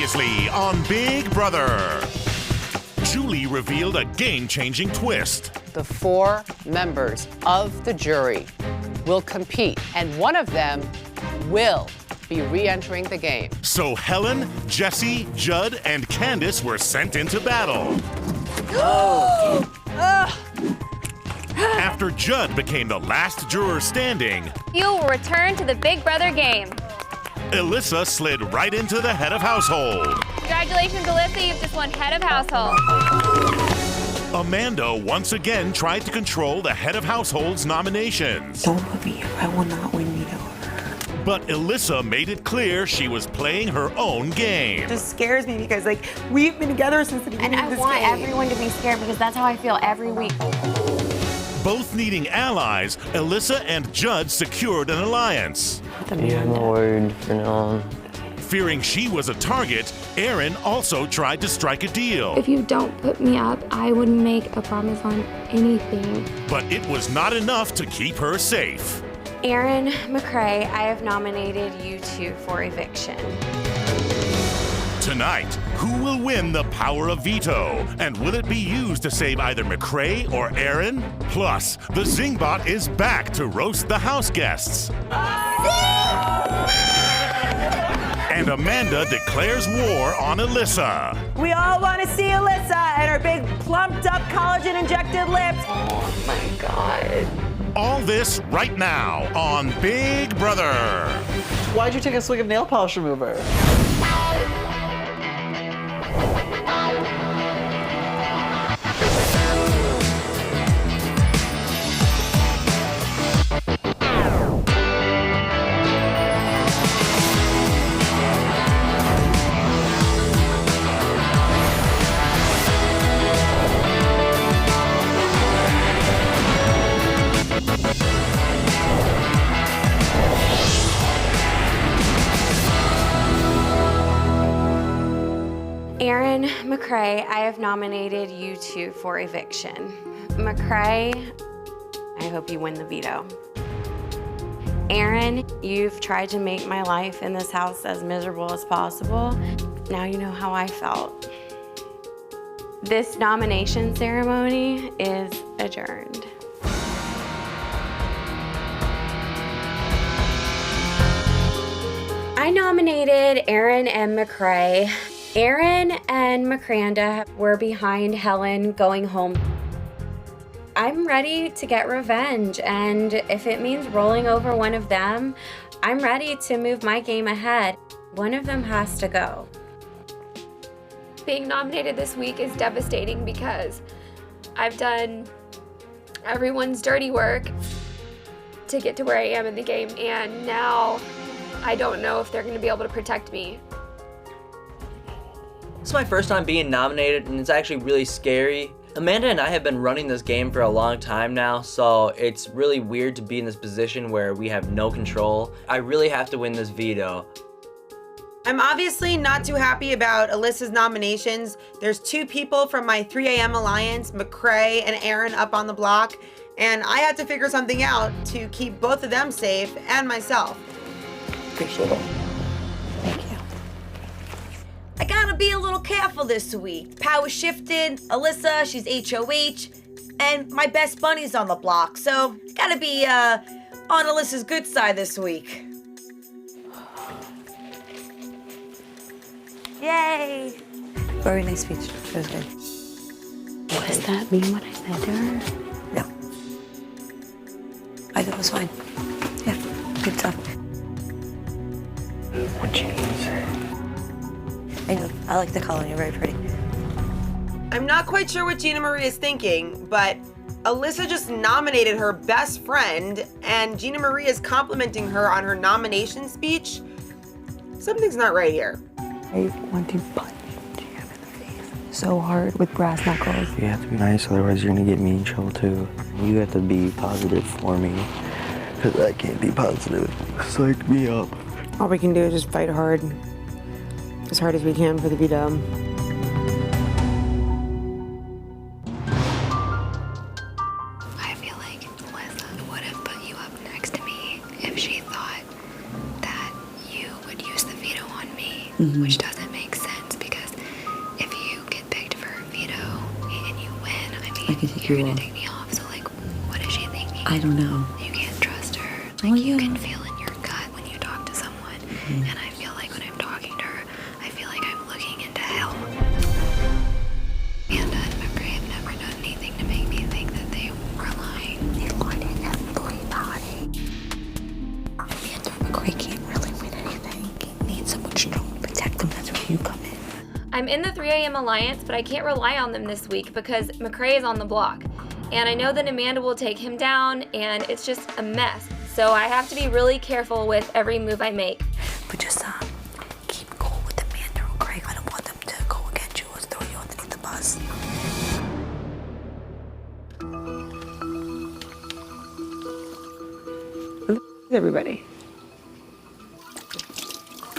Previously on Big Brother, Julie revealed a game-changing twist. The 4 members of the jury will compete, and one of them will be re-entering the game. So Helen, Jesse, Judd, and Candace were sent into battle. After Judd became the last juror standing, You will return to the Big Brother game. Alyssa slid right into the head of household. Congratulations, Alyssa, you've just won head of household. Amanda once again tried to control the head of household's nominations. Don't put me up. I will not win veto. But Alyssa made it clear she was playing her own game. It just scares me because, like, we've been together since the beginning And of I this want game. everyone to be scared because that's how I feel every week. Both needing allies, Alyssa and Judd secured an alliance. Yeah, I'm not worried for now. Fearing she was a target, Aaron also tried to strike a deal. If you don't put me up, I wouldn't make a promise on anything. But it was not enough to keep her safe. Aaron McCrae, I have nominated you two for eviction. Tonight, who will win the power of veto? And will it be used to save either McCrae or Aaron? Plus, the Zingbot is back to roast the house guests. And Amanda declares war on Alyssa. We all want to see Alyssa and her big plumped-up collagen-injected lips. Oh my God. All this right now on Big Brother. Why'd you take a swig of nail polish remover? Aaron McCrae, I have nominated you two for eviction. McCrae, I hope you win the veto. Aaron, you've tried to make my life in this house as miserable as possible. Now you know how I felt. This nomination ceremony is adjourned. I nominated Aaron and McCrae. Aaron and McCranda were behind Helen going home. I'm ready to get revenge, and if it means rolling over one of them, I'm ready to move my game ahead. One of them has to go. Being nominated this week is devastating because I've done everyone's dirty work to get to where I am in the game, and now I don't know if they're going to be able to protect me. It's my first time being nominated, and it's actually really scary. Amanda and I have been running this game for a long time now, so it's really weird to be in this position where we have no control. I really have to win this veto. I'm obviously not too happy about Alyssa's nominations. There's 2 people from my 3 a.m. alliance, McCrae and Aaron, up on the block, and I had to figure something out to keep both of them safe and myself. Appreciate it. I gotta be a little careful this week. Power shifted, Alyssa, she's HOH, and my best bunny's on the block, so gotta be on Alyssa's good side this week. Yay! Very nice speech. It was good. Does that mean what I said to her? No. I thought it was fine. Yeah, good stuff. What you say? I know. I like the color. You're very pretty. I'm not quite sure what Gina Marie is thinking, but Alyssa just nominated her best friend, and Gina Marie is complimenting her on her nomination speech. Something's not right here. I want to punch Jam in the face so hard with brass knuckles. You have to be nice, otherwise you're gonna get me in trouble too. You have to be positive for me, because I can't be positive. Psych me up. All we can do is just fight hard as we can for the veto. I feel like Alyssa would have put you up next to me if she thought that you would use the veto on me, which doesn't make sense. you will. take me off, so like, what is she thinking? I don't know. You can't trust her. Like, you can feel in your gut when you talk to someone. And I feel like when I'm talking to her, I feel like I'm looking into hell. Amanda and McCray have never done anything to make me think that they were lying. They lied to everybody. Amanda and McCray can't really win anything. They need someone strong to protect them. That's where you come in. I'm in the 3 a.m. Alliance, but I can't rely on them this week because McCray is on the block. And I know that Amanda will take him down, and it's just a mess. So I have to be really careful with every move I make. But just keep cool with Amanda or Craig. I don't want them to go against you or throw you underneath the bus. Everybody.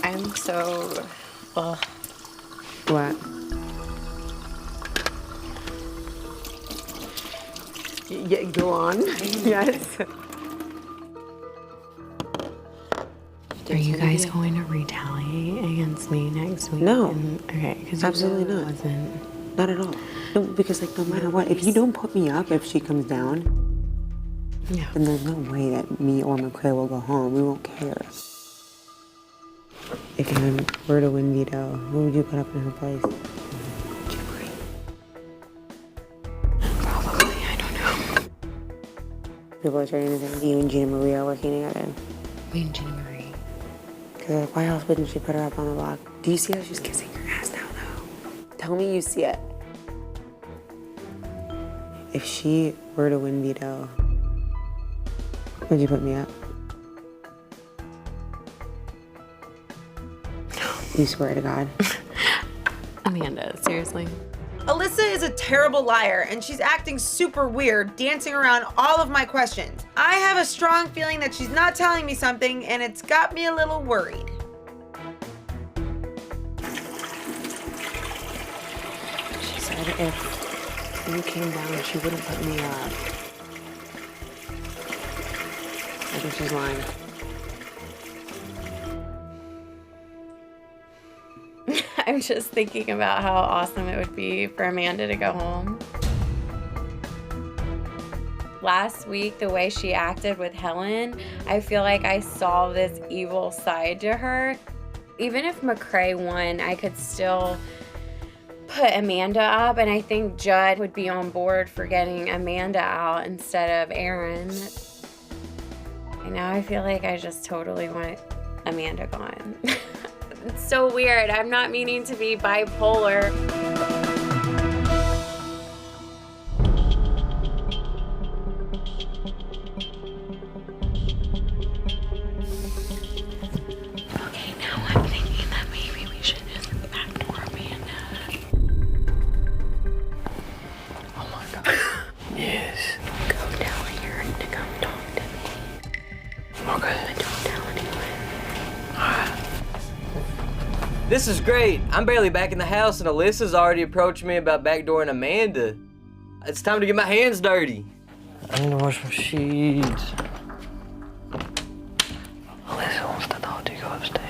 I'm so... What? Yeah, go on. Yes. Are you guys going to retaliate against me next week? No. Okay, because Absolutely not. Not at all. No, because like no matter what, if you don't put me up, if she comes down, then there's no way that me or McCray will go home. We won't care. If you were to win veto, who would you put up in her place? Probably, I don't know. People are starting to think you and Gina Marie are working together. Me and Gina Marie. Because why else wouldn't she put her up on the block? Do you see how she's kissing her ass now, though? Tell me you see it. If she were to win veto, would you put me up? You swear to God. Amanda, seriously? Alyssa is a terrible liar, and she's acting super weird, dancing around all of my questions. I have a strong feeling that she's not telling me something, and it's got me a little worried. She said if you came down, she wouldn't put me up. I think she's lying. I'm just thinking about how awesome it would be for Amanda to go home. Last week, the way she acted with Helen, I feel like I saw this evil side to her. Even if McCray won, I could still put Amanda up, and I think Judd would be on board for getting Amanda out instead of Aaron. And now I feel like I just totally want Amanda gone. It's so weird. I'm not meaning to be bipolar. Okay, now I'm thinking that maybe we should just backdoor Amanda. Oh my God. Yes. Go tell her to come talk to me. Okay. But don't tell anyone. This is great. I'm barely back in the house and Alyssa's already approached me about backdooring Amanda. It's time to get my hands dirty. I need to wash some sheets. Alyssa wants to talk to you. Go upstairs.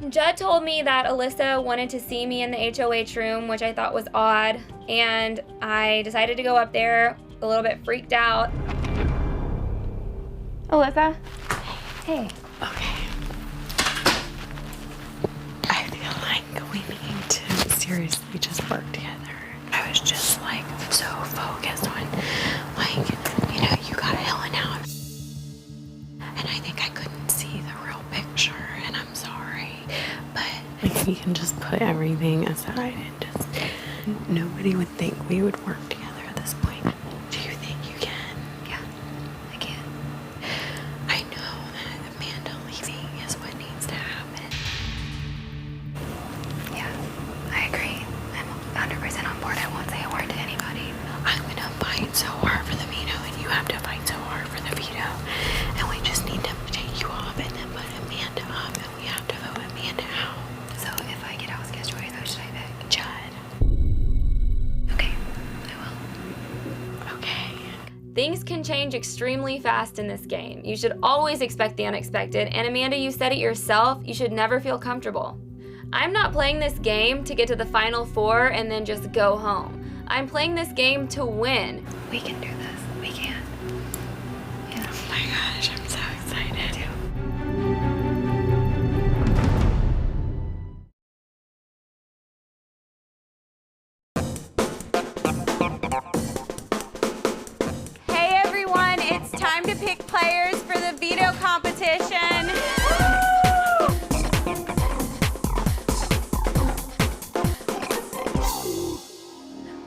Judd told me that Alyssa wanted to see me in the HOH room, which I thought was odd, and I decided to go up there a little bit freaked out. Alyssa? Hey. Okay. I feel like we need to seriously just work together. I was just like so focused on like, you know, you got Helen out. And I think I couldn't see the real picture, and I'm sorry. But like, we can just put everything aside and just, nobody would think we would work together at this point. Do you think you can? Yeah, I can. I know that Amanda leaving is what needs to happen. Yeah, I agree. I'm 100% on board. I won't say a word to anybody. I'm gonna fight so hard for the veto, and you have to fight so hard for the veto. And we just need to take you off and then put Amanda up, and we have to vote Amanda out. So if I get Oscar's choice, who should I pick? Judd. Okay, I will. Things can change extremely fast in this game. You should always expect the unexpected, and Amanda, you said it yourself, you should never feel comfortable. I'm not playing this game to get to the final 4 and then just go home. I'm playing this game to win. We can do this. We can. Yeah. Oh my gosh, I'm so excited. Hey everyone, it's time to pick players for the veto competition.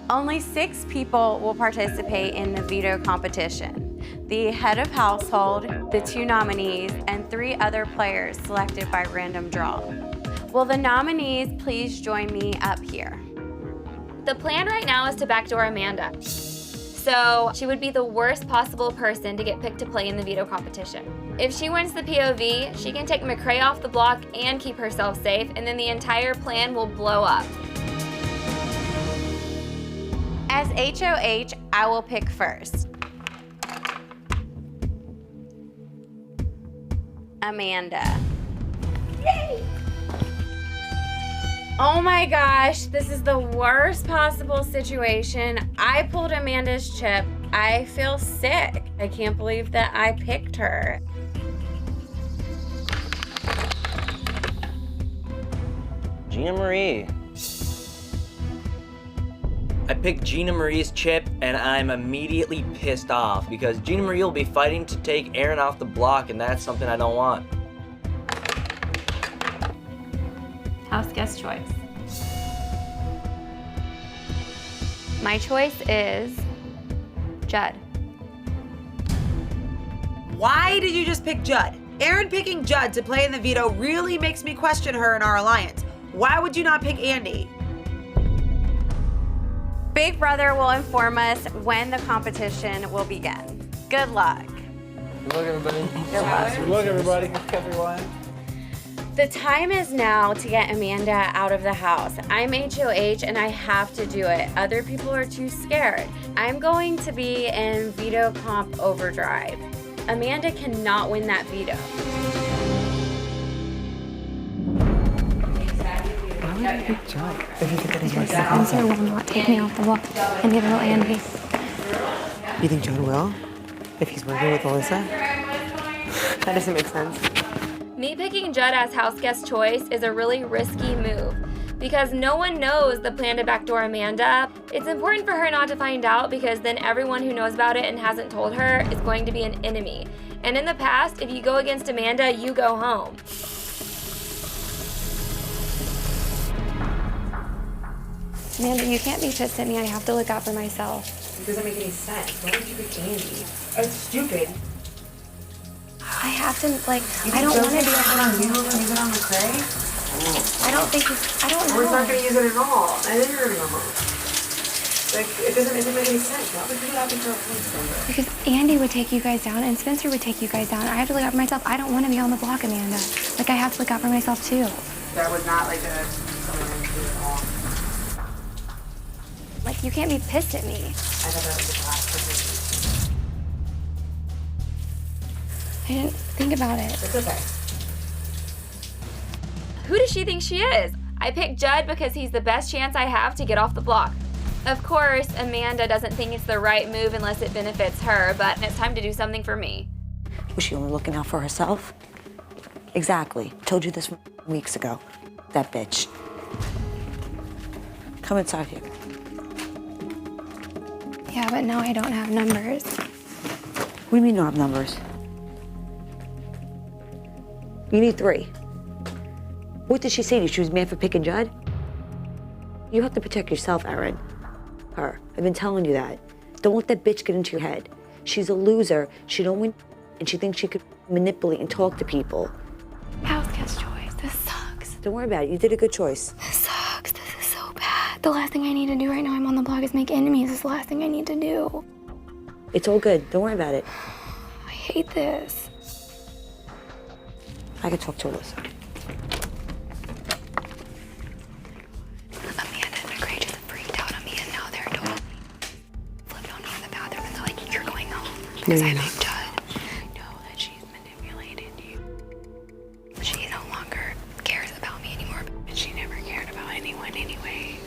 Only 6 people will participate in the veto competition. The head of household, the 2 nominees, and 3 other players selected by random draw. Will the nominees please join me up here? The plan right now is to backdoor Amanda. So she would be the worst possible person to get picked to play in the veto competition. If she wins the POV, she can take McCrae off the block and keep herself safe, and then the entire plan will blow up. As HOH, I will pick first. Amanda. Yay! Oh my gosh, this is the worst possible situation. I pulled Amanda's chip. I feel sick. I can't believe that I picked her. Gina Marie. I picked Gina Marie's chip, and I'm immediately pissed off because Gina Marie will be fighting to take Aaron off the block, and that's something I don't want. House guest choice. My choice is Judd. Why did you just pick Judd? Aaron picking Judd to play in the veto really makes me question her and our alliance. Why would you not pick Andy? Big Brother will inform us when the competition will begin. Good luck. Good luck, everybody. Good luck. Good luck, everybody. Good luck, everyone. The time is now to get Amanda out of the house. I'm HOH and I have to do it. Other people are too scared. I'm going to be in veto comp overdrive. Amanda cannot win that veto. Spencer will not take me off the block, and neither will Andy. You think John will? If he's working with Alyssa? That doesn't make sense. Me picking Judd as house guest choice is a really risky move because no one knows the plan to backdoor Amanda. It's important for her not to find out because then everyone who knows about it and hasn't told her is going to be an enemy. And in the past, if you go against Amanda, you go home. Amanda, you can't be pissed at me. I have to look out for myself. It doesn't make any sense. Why would you pick Andy? It's stupid. I have to, like, I don't want to be on you and use it on McCrae? I don't think I don't know. We're not going to use it at all. And then you're going to go home. Like, it doesn't make any sense. Why would you not pick her? Because Andy would take you guys down and Spencer would take you guys down. I have to look out for myself. I don't want to be on the block, Amanda. Like, I have to look out for myself, too. That was not like a at all. Like, you can't be pissed at me. I thought that was the last person. I didn't think about it. It's okay. Who does she think she is? I picked Judd because he's the best chance I have to get off the block. Of course, Amanda doesn't think it's the right move unless it benefits her, but it's time to do something for me. Was she only looking out for herself? Exactly. Told you this weeks ago. That bitch. Come inside here. Yeah, but now I don't have numbers. What do you mean you don't have numbers? You need 3. What did she say to you? She was mad for picking Judd? You have to protect yourself, Aaron. Her. I've been telling you that. Don't let that bitch get into your head. She's a loser. She don't win, and she thinks she could manipulate and talk to people. House guest choice. This sucks. Don't worry about it. You did a good choice. This sucks. This is so bad. The last thing I need to do right now, I'm on the block, is make enemies. This is the last thing I need to do. It's all good. Don't worry about it. I hate this. I can talk to Alyssa. Amanda and McCrae just freaked out on me, and now they're totally flipped on me in the bathroom, and they're like, "You're going home." Because I think Judd know that she's manipulated you. She no longer cares about me anymore, but she never cared about anyone anyway.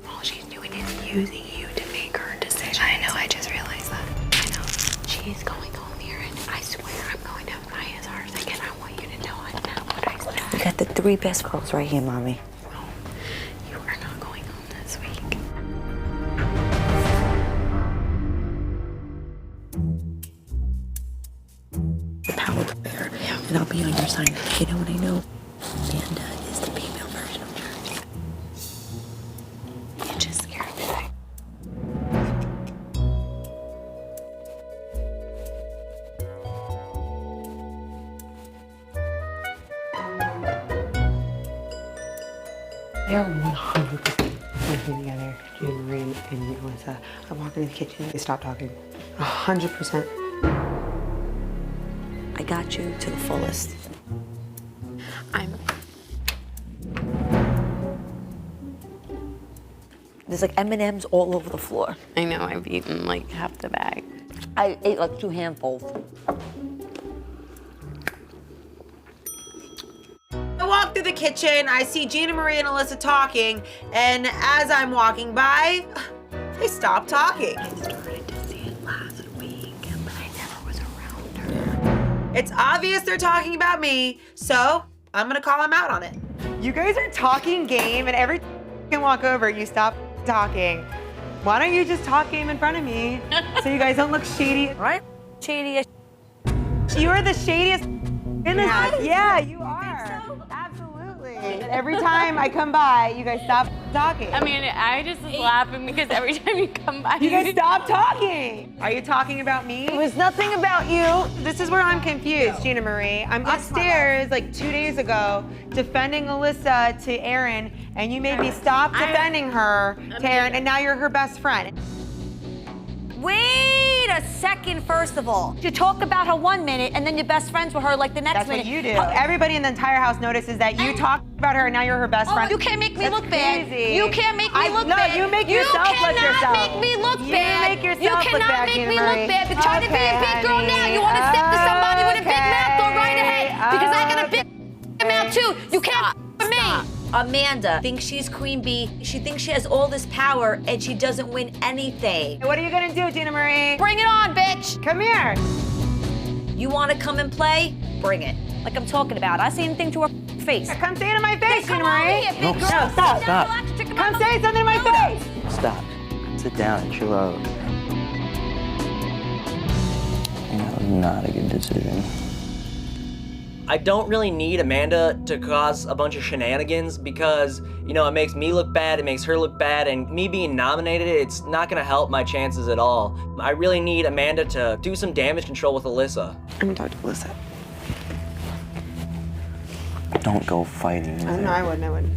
All she's doing is using you to make her decisions. I know, I just realized that. I know. She's going home here, and I swear I'm going to Maya's house again. I want you to know I'm not what I said. You got the 3 best girls right here, Mommy. No, you are not going home this week. The power there, and I'll be on your side. You know what I know? Amanda is the female version of Jersey. It just scared me. They're 100% working together, Gina Marie and Alyssa. I walk into the kitchen, they stop talking. 100%. I got you to the fullest. There's like M&Ms all over the floor. I know, I've eaten like half the bag. I ate like 2 handfuls. I walk through the kitchen, I see Gina Marie and Alyssa talking, and as I'm walking by, they stop talking. I started to see it last week, but I never was around her. It's obvious they're talking about me, so I'm gonna call them out on it. You guys are talking game, and every time you can walk over, you stop talking. Why don't you just talk game in front of me so you guys don't look shady? Right? Shady as You're the shadiest in this house. Yeah, you are. Absolutely. And every time I come by, you guys stop talking. I mean, I just was laughing because every time you come by, You guys stop talking. Are you talking about me? It was nothing about you. This is where I'm confused, Gina Marie. I'm upstairs like 2 days ago defending Alyssa to Aaron, and you made me stop defending her to Aaron, and now you're her best friend. Wait a second, first of all. You talk about her 1 minute and then you're best friends with her like the next That's minute. what you do. Everybody in the entire house notices that you talk about her and now you're her best friend. You can't make me That's look bad. crazy. You can't make me look bad. No, you make yourself look yourself. You cannot make me look bad. You make yourself You look cannot bad, make Gina me Marie. look bad. But try to be a big girl now. You want to step to somebody with a big mouth? Go right ahead. Because I got a big mouth too. You can't with me. Amanda thinks she's Queen Bee. She thinks she has all this power and she doesn't win anything. What are you gonna do, Gina Marie? Bring it on, bitch. Come here. You want to come and play? Bring it. Like I'm talking about. I say anything to her face. Come say it in my face, Come Gina on Marie. here, big No, girl. stop, Sit down, stop. relax, check Come out. say something in my face. Stop. Sit down and chill out. That was not a good decision. I don't really need Amanda to cause a bunch of shenanigans because, you know, it makes me look bad, it makes her look bad, and me being nominated, it's not gonna help my chances at all. I really need Amanda to do some damage control with Alyssa. I'm gonna talk to Alyssa. Don't go fighting. No, I wouldn't.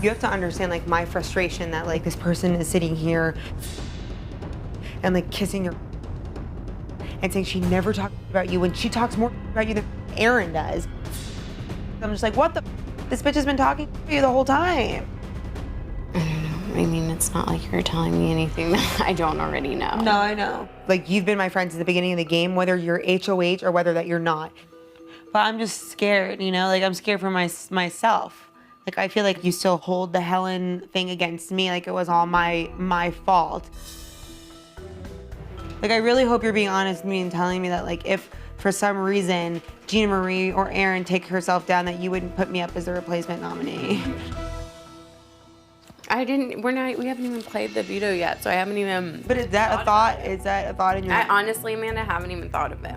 You have to understand, like, my frustration that, like, this person is sitting here and, like, kissing your and saying she never talked about you when she talks more about you than Aaron does. I'm just like, what the? This bitch has been talking to you the whole time. I don't know. I mean, it's not like you're telling me anything that I don't already know. No, I know. Like, you've been my friend since the beginning of the game, whether you're HOH or whether that you're not. But I'm just scared, you know? Like, I'm scared for myself. Like, I feel like you still hold the Helen thing against me like it was all my fault. Like, I really hope you're being honest with me and telling me that, like, if for some reason Gina Marie or Aaron take herself down, that you wouldn't put me up as the replacement nominee. We haven't even played the veto yet, so I haven't even. But is that a thought? Is that a thought in your I mind? honestly, Amanda, haven't even thought of it.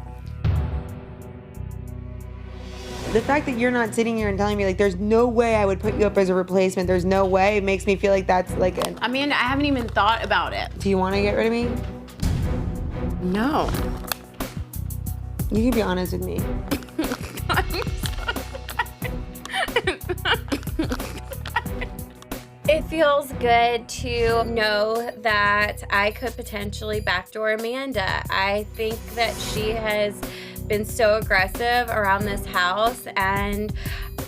The fact that you're not sitting here and telling me, like, there's no way I would put you up as a replacement, there's no way, it makes me feel like that's like an... Amanda, I haven't even thought about it. Do you want to get rid of me? No. You can be honest with me. It feels good to know that I could potentially backdoor Amanda. I think that she has been so aggressive around this house, and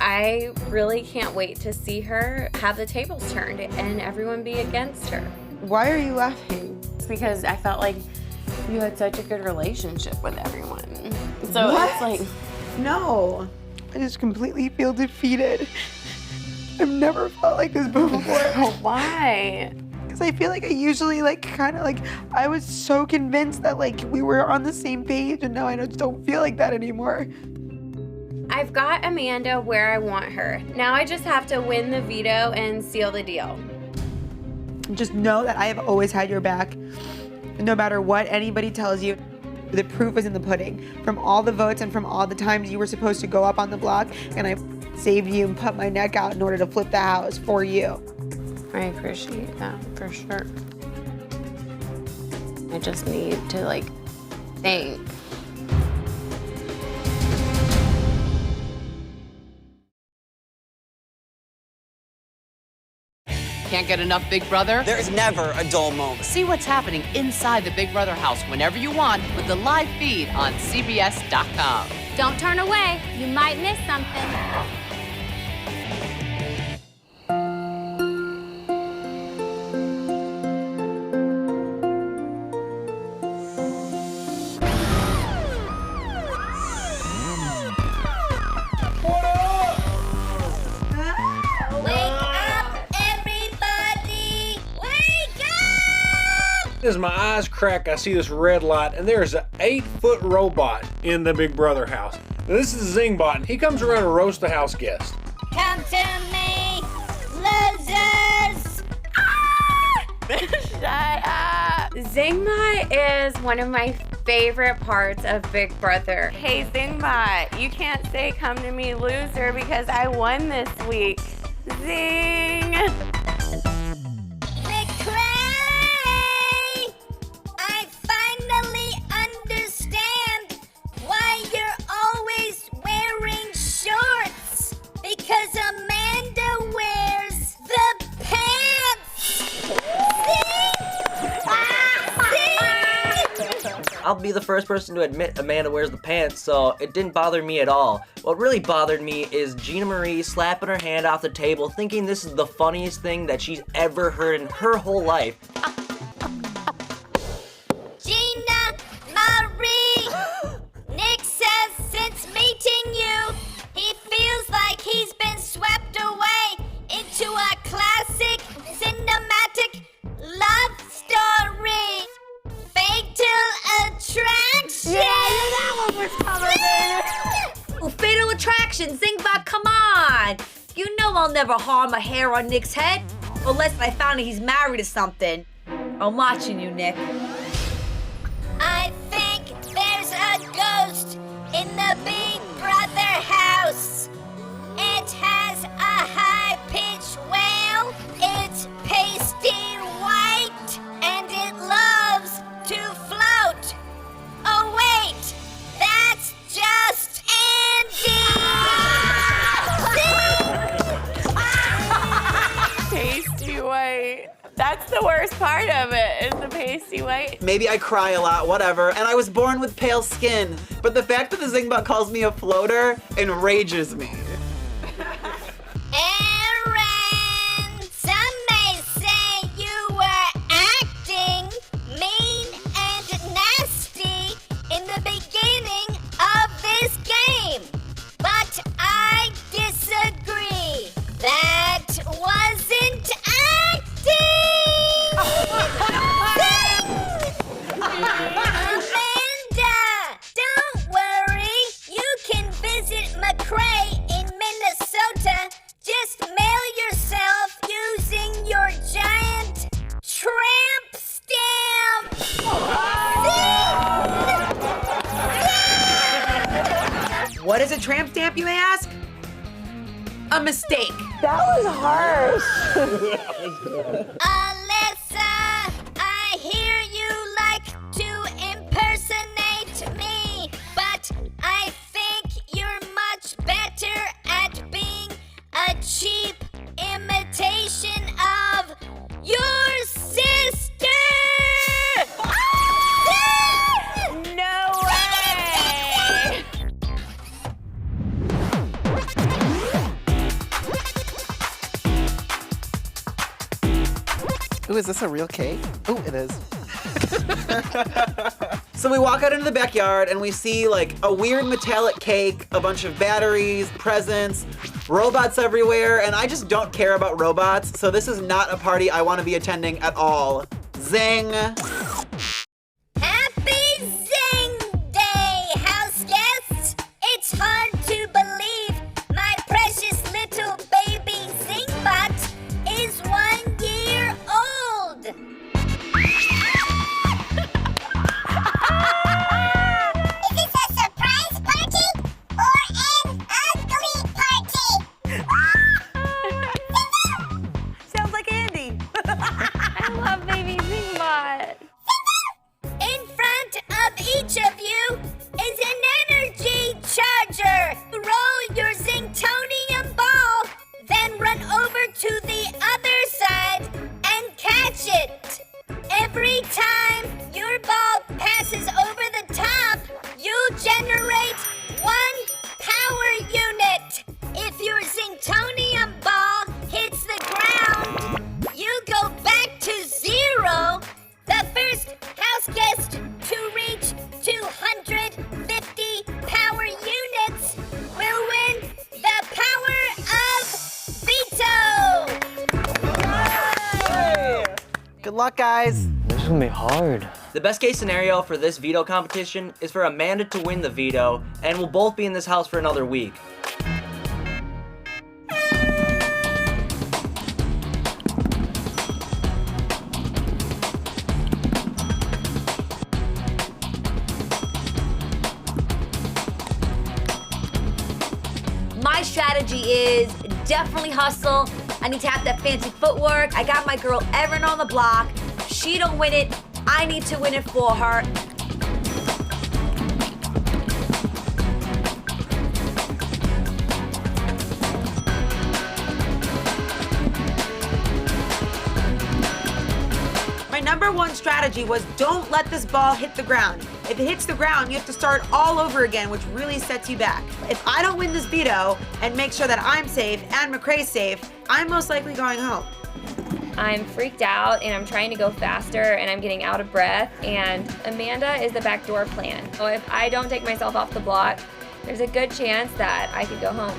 I really can't wait to see her have the tables turned and everyone be against her. Why are you laughing? It's because I felt like you had such a good relationship with everyone. So What? it's like, No. I just completely feel defeated. I've never felt like this before. why? Because I feel like I usually I was so convinced that we were on the same page, and now I just don't feel like that anymore. I've got Amanda where I want her. Now I just have to win the veto and seal the deal. Just know that I have always had your back. No matter what anybody tells you, the proof is in the pudding. From all the votes and from all the times you were supposed to go up on the block, and I saved you and put my neck out in order to flip the house for you. I appreciate that for sure. I just need to think. Can't get enough Big Brother? There is never a dull moment. See what's happening inside the Big Brother house whenever you want with the live feed on CBS.com. Don't turn away. You might miss something. As my eyes crack, I see this red light, and there's an 8-foot robot in the Big Brother house. Now, this is Zingbot. He comes around to roast the house guest. Come to me, losers! Shut up! Zingbot is one of my favorite parts of Big Brother. Hey, Zingbot, you can't say come to me loser because I won this week. Zing! I finally understand why you're always wearing shorts. Because Amanda wears the pants. I'll be the first person to admit Amanda wears the pants, so it didn't bother me at all. What really bothered me is Gina Marie slapping her hand off the table, thinking this is the funniest thing that she's ever heard in her whole life. Gina Marie! Nick says since meeting you, he feels like he's been swept away into a classic cinematic love story. Fatal Attraction! That one was coming. Oh, Fatal Attraction, Zingbot, come on! You know I'll never harm a hair on Nick's head. Unless I found he's married to something. I'm watching you, Nick. I think there's a ghost in the Big Brother house. It has a high-pitched wail, it's pasty white, and it loves to float. Oh wait, that's just Pasty white. That's the worst part of it, is the pasty white. Maybe I cry a lot, whatever, and I was born with pale skin. But the fact that the Zingbot calls me a floater enrages me. Aaron, some may say you were acting mean and nasty in the beginning of this game. But I disagree. That wasn't acting! Amanda, don't worry. You can visit McCrae in Minnesota. Just mail yourself using your giant tramp stamp. What is a tramp stamp, you may ask? A mistake. That was harsh. Alyssa, I hear you like to impersonate me, but I think you're much better at being a cheap imitation of your sister! No way! Ooh, is this a real cake? Oh, it is. So we walk out into the backyard and we see like a weird metallic cake, a bunch of batteries, presents, robots everywhere, and I just don't care about robots, so this is not a party I want to be attending at all. Zing! Happy Zing Day, house guests! It's hard to believe my precious little baby Zingbot is 1 year old. Is this a surprise party or an ugly party? Sounds like Andy. I love baby Zingbot. In front of each of you is an energy charger. Roll your Zingtonium ball, then run over to the other side and catch it. Every time your ball passes over the top, you generate 1 power unit. If your Zingtonium ball hits the ground, you go back to 0. The first house guest to reach 250 power units will win the power of veto. Good luck, guys. This is gonna be hard. The best case scenario for this veto competition is for Amanda to win the veto, and we'll both be in this house for another week. My strategy is definitely hustle. I need to have that fancy footwork. I got my girl Erin on the block. She don't win it. I need to win it for her. My number one strategy was don't let this ball hit the ground. If it hits the ground, you have to start all over again, which really sets you back. If I don't win this veto and make sure that I'm safe and McCrae's safe, I'm most likely going home. I'm freaked out and I'm trying to go faster and I'm getting out of breath, and Amanda is the backdoor plan. So if I don't take myself off the block, there's a good chance that I could go home.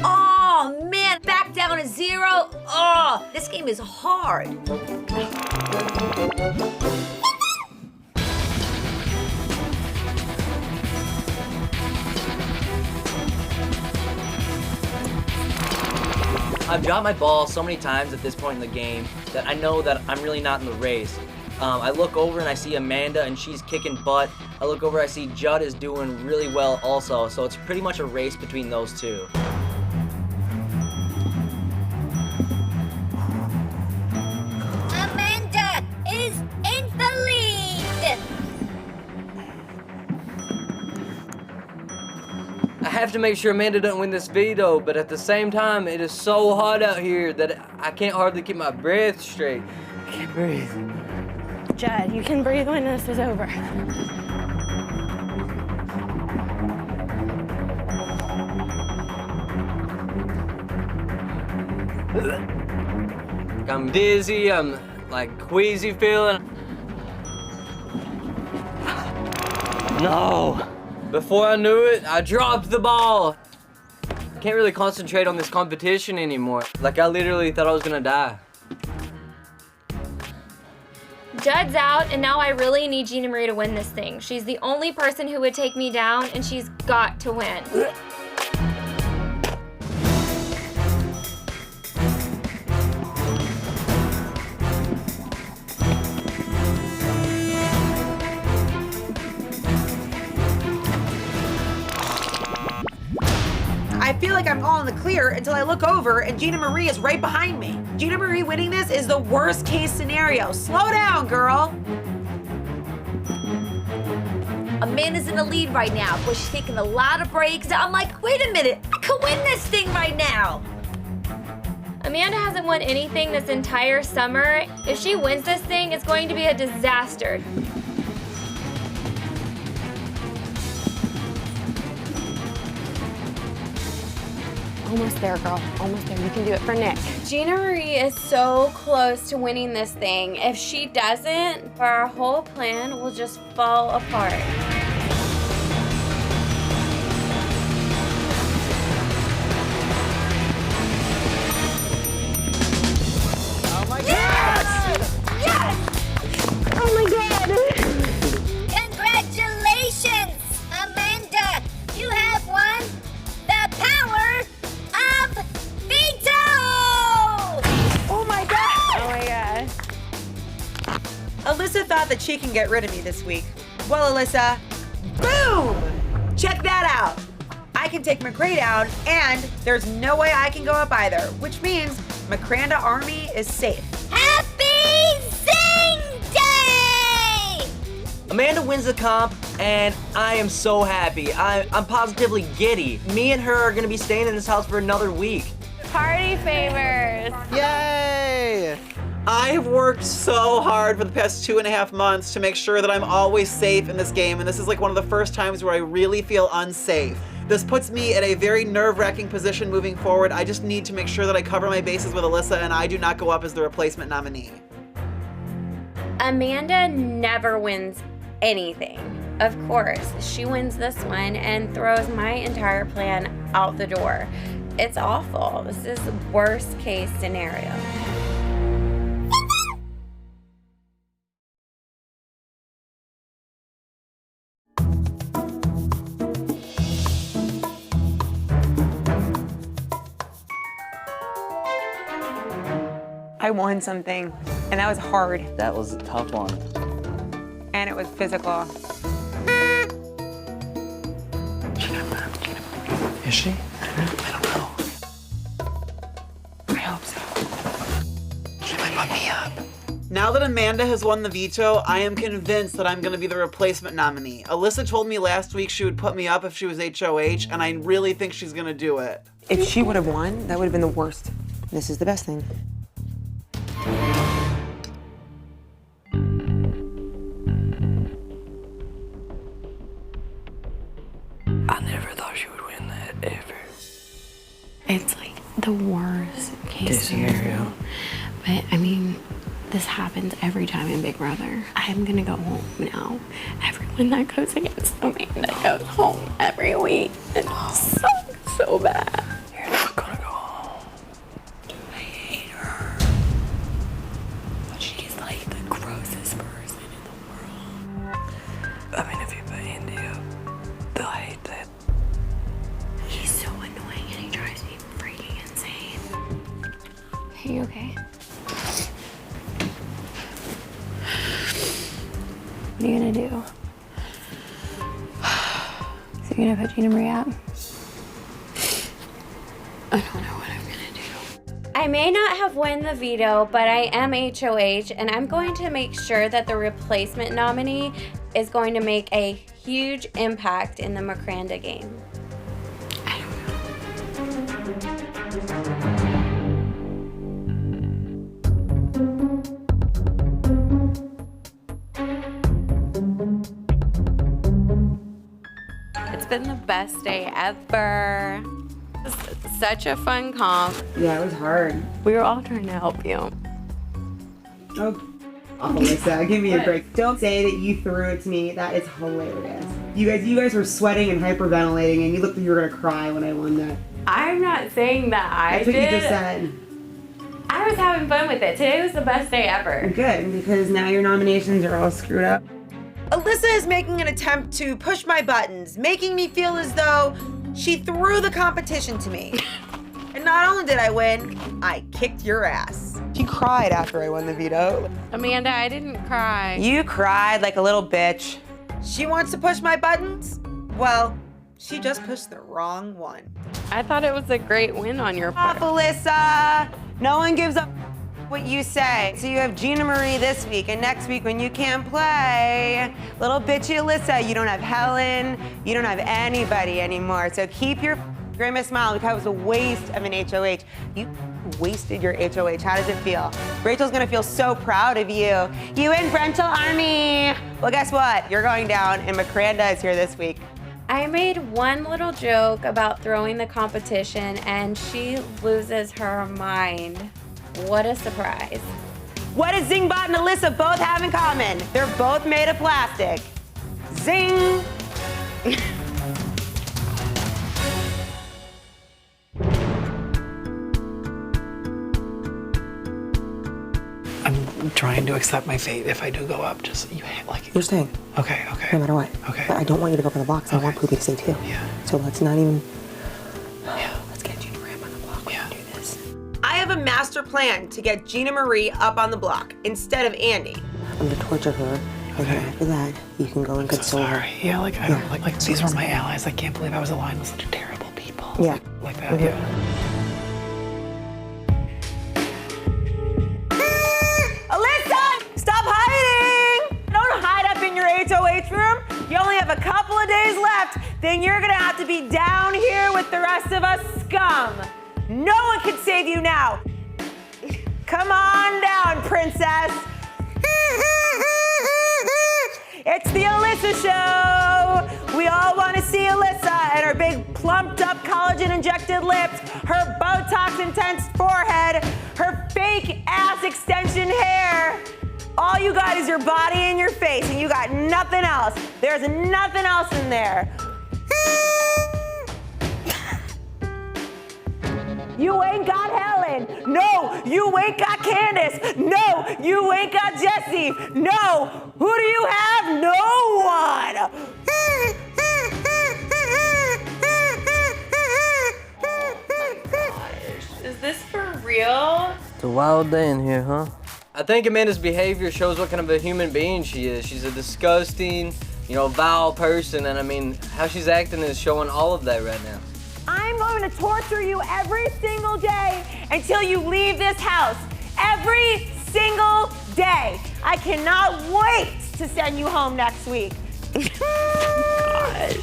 Oh man, back down to 0. Oh, this game is hard. I've dropped my ball so many times at this point in the game that I know that I'm really not in the race. I look over and I see Amanda and she's kicking butt. I look over, I see Judd is doing really well also, so it's pretty much a race between those two. Amanda is in the lead. I have to make sure Amanda doesn't win this veto, but at the same time, it is so hot out here that I can't hardly keep my breath straight. I can't breathe. Judd, you can breathe when this is over. I'm dizzy, I'm like queasy feeling. No! Before I knew it, I dropped the ball. I can't really concentrate on this competition anymore. Like, I literally thought I was gonna die. Judd's out, and now I really need Gina Marie to win this thing. She's the only person who would take me down, and she's got to win. I feel like I'm all in the clear until I look over and Gina Marie is right behind me. Gina Marie winning this is the worst case scenario. Slow down, girl. Amanda's in the lead right now, but she's taking a lot of breaks. I'm like, wait a minute, I could win this thing right now. Amanda hasn't won anything this entire summer. If she wins this thing, it's going to be a disaster. Almost there, girl. Almost there. You can do it for Nick. Gina Marie is so close to winning this thing. If she doesn't, our whole plan will just fall apart. Oh my God! Yes! Oh my God! Congratulations, Amanda! You have won the power of veto! Oh my God! Oh my God. Alyssa thought that she can get rid of me this week. Well, Alyssa, boom! Check that out. I can take McCray down, and there's no way I can go up either, which means McCranda Army is safe. Happy Zing Day! Amanda wins the comp, and I am so happy. I'm positively giddy. Me and her are gonna be staying in this house for another week. Party favors. Yay! I have worked so hard for the past 2.5 months to make sure that I'm always safe in this game, and this is like one of the first times where I really feel unsafe. This puts me at a very nerve-wracking position moving forward. I just need to make sure that I cover my bases with Alyssa and I do not go up as the replacement nominee. Amanda never wins anything. Of course, she wins this one and throws my entire plan out the door. It's awful. This is the worst case scenario. I won something, and that was hard. That was a tough one. And it was physical. Is she? I don't know. I hope so. She might put me up. Now that Amanda has won the veto, I am convinced that I'm gonna be the replacement nominee. Alyssa told me last week she would put me up if she was HOH, and I really think she's gonna do it. If she would have won, that would have been the worst. This is the best thing. I never thought she would win that ever. It's like the worst case scenario. But I mean, this happens every time in Big Brother. I'm gonna go home now. Everyone that goes against Amanda goes home every week. It sucks so bad. You're not gonna go home. I hate her. She's like the grossest person in the world. I mean, if you put Indy up, they'll hate that. He's so annoying and he drives me freaking insane. Are you okay? What are you gonna do? So you're gonna put Gina Marie up? I don't know what I'm gonna do. I may not have won the veto, but I am HOH, and I'm going to make sure that the replacement nominee is going to make a huge impact in the McCranda game. It's been the best day ever. Such a fun comp. Yeah, it was hard. We were all trying to help you. Oh, Alyssa, give me a break. Don't say that you threw it to me. That is hilarious. You guys were sweating and hyperventilating, and you looked like you were gonna cry when I won that. I'm not saying that I That's what did. you just said. I was having fun with it. Today was the best day ever. Good, because now your nominations are all screwed up. Alyssa is making an attempt to push my buttons, making me feel as though she threw the competition to me. And not only did I win, I kicked your ass. She cried after I won the veto. Amanda, I didn't cry. You cried like a little bitch. She wants to push my buttons? Well, she just pushed the wrong one. I thought it was a great win on your part. Stop, Alyssa. No one gives up what you say. So you have Gina Marie this week, and next week when you can't play, little bitchy Alyssa, you don't have Helen, you don't have anybody anymore. So keep your grimace smile, because it was a waste of an HOH. You wasted your HOH. How does it feel? Rachel's gonna feel so proud of you. You and Brental Army. Well, guess what? You're going down, and McCranda is here this week. I made one little joke about throwing the competition and she loses her mind. What a surprise. What does Zingbot and Alyssa both have in common? They're both made of plastic. Zing! I'm trying to accept my fate if I do go up. Just You're staying. Okay. No matter what. Okay. But I don't want you to go up on the block, so I want Poopy to stay too. Yeah. So let's not even. Yeah. Let's get Gina Marie up on the block. We can do this. I have a master plan to get Gina Marie up on the block instead of Andy. I'm gonna torture her, and then after that, you can go and console her. Sorry. Yeah, like these were my allies. I can't believe I was aligned with such terrible people. Yeah. Like that. Yeah. Alyssa, stop hiding! Don't hide up in your HOH room. You only have a couple of days left. Then you're gonna have to be down here with the rest of us scum. No one can save you now. Come on down, princess. It's the Alyssa Show. We all want to see Alyssa and her big plumped up collagen-injected lips, her Botox-intense forehead, her fake ass extension hair. All you got is your body and your face, and you got nothing else. There's nothing else in there. You ain't got Helen. No, you ain't got Candace. No, you ain't got Jesse. No, who do you have? No one. Is this for real? It's a wild day in here, huh? I think Amanda's behavior shows what kind of a human being she is. She's a disgusting, vile person, and I mean, how she's acting is showing all of that right now. I'm going to torture you every single day until you leave this house. Every single day. I cannot wait to send you home next week. Gosh.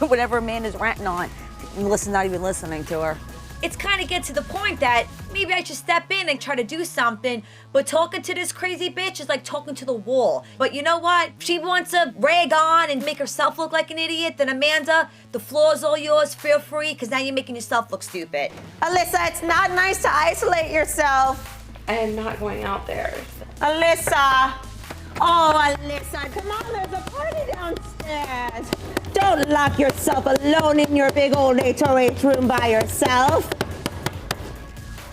Whatever Amanda's ranting on, Melissa's not even listening to her. It's kind of get to the point that maybe I should step in and try to do something, but talking to this crazy bitch is like talking to the wall. But you know what? If she wants to rag on and make herself look like an idiot, then Amanda, the floor's all yours, feel free, because now you're making yourself look stupid. Alyssa, it's not nice to isolate yourself. I am not going out there. Alyssa. Oh, Alyssa, come on, there's a party downstairs. Don't lock yourself alone in your big old HOH room by yourself.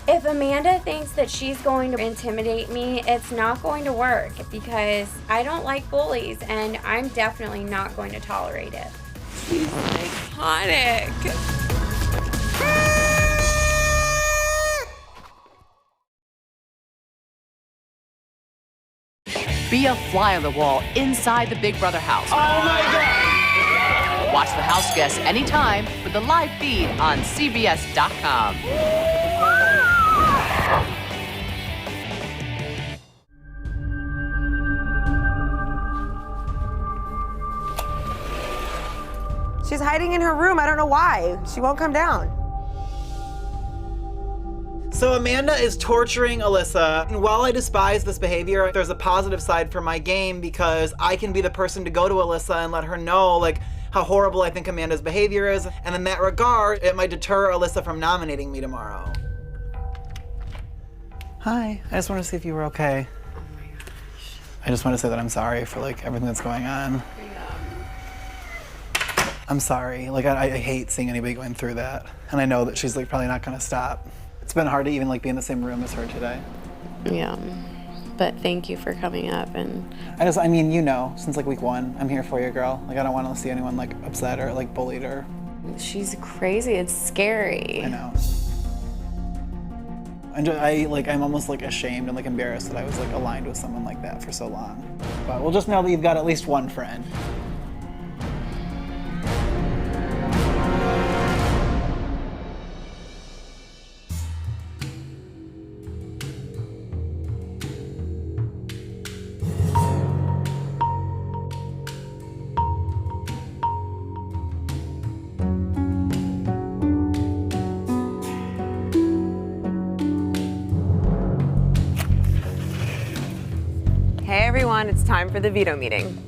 If Amanda thinks that she's going to intimidate me, it's not going to work because I don't like bullies and I'm definitely not going to tolerate it. She's iconic. Be a fly on the wall inside the Big Brother house. Oh my God! Watch The House Guests anytime with the live feed on CBS.com. She's hiding in her room. I don't know why. She won't come down. So Amanda is torturing Alyssa. And while I despise this behavior, there's a positive side for my game because I can be the person to go to Alyssa and let her know how horrible I think Amanda's behavior is. And in that regard, it might deter Alyssa from nominating me tomorrow. Hi. I just want to see if you were okay. Oh my gosh. I just want to say that I'm sorry for everything that's going on. I'm sorry. I hate seeing anybody going through that. And I know that she's probably not going to stop. It's been hard to even be in the same room as her today. Yeah, but thank you for coming up and. Since week 1, I'm here for you, girl. I don't want to see anyone upset or bullied or. She's crazy. It's scary. I know. And I'm almost ashamed and embarrassed that I was aligned with someone like that for so long. But we'll just know that you've got at least one friend. Hey everyone, it's time for the veto meeting.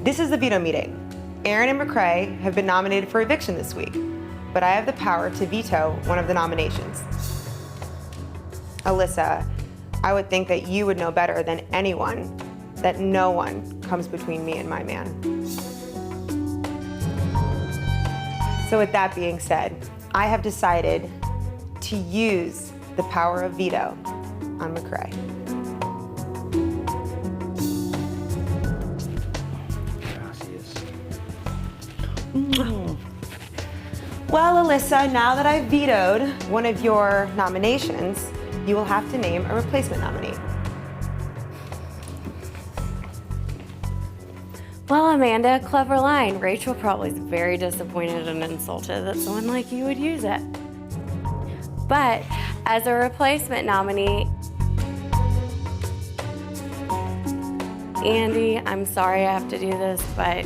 This is the veto meeting. Aaron and McCrae have been nominated for eviction this week, but I have the power to veto one of the nominations. Alyssa, I would think that you would know better than anyone that no one comes between me and my man. So with that being said, I have decided to use the power of veto on McCrae. Well, Alyssa, now that I've vetoed one of your nominations, you will have to name a replacement nominee. Well, Amanda, clever line. Rachel probably is very disappointed and insulted that someone like you would use it. But as a replacement nominee, Andy, I'm sorry I have to do this, but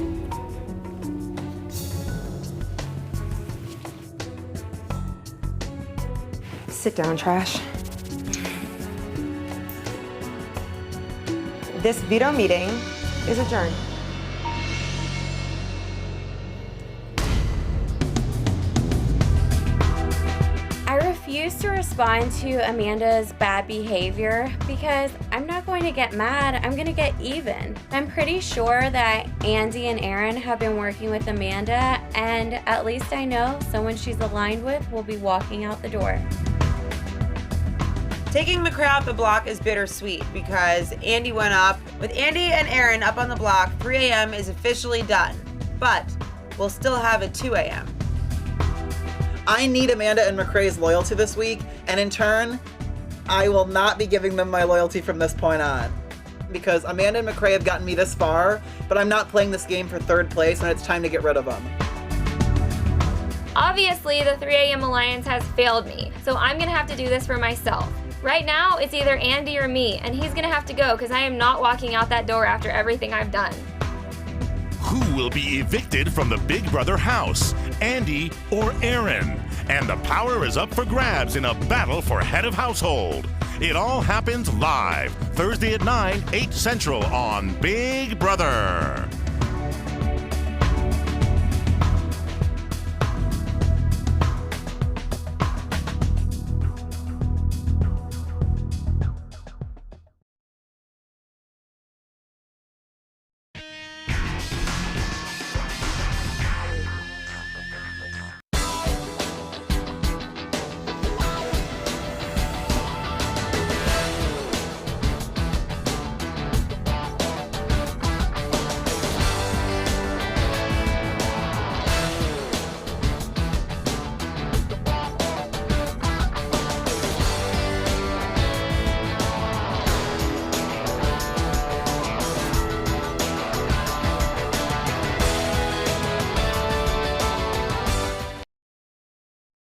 sit down, Trash. This veto meeting is adjourned. I refuse to respond to Amanda's bad behavior because I'm not going to get mad, I'm going to get even. I'm pretty sure that Andy and Aaron have been working with Amanda, and at least I know someone she's aligned with will be walking out the door. Taking McCrae off the block is bittersweet because Andy went up. With Andy and Aaron up on the block, 3 a.m. is officially done. But we'll still have a 2 a.m. I need Amanda and McCrae's loyalty this week, and in turn, I will not be giving them my loyalty from this point on. Because Amanda and McCrae have gotten me this far, but I'm not playing this game for third place, and it's time to get rid of them. Obviously, the 3 a.m. alliance has failed me, so I'm gonna have to do this for myself. Right now, it's either Andy or me, and he's gonna have to go because I am not walking out that door after everything I've done. Who will be evicted from the Big Brother house, Andy or Aaron? And the power is up for grabs in a battle for head of household. It all happens live, Thursday at 9, 8 Central on Big Brother.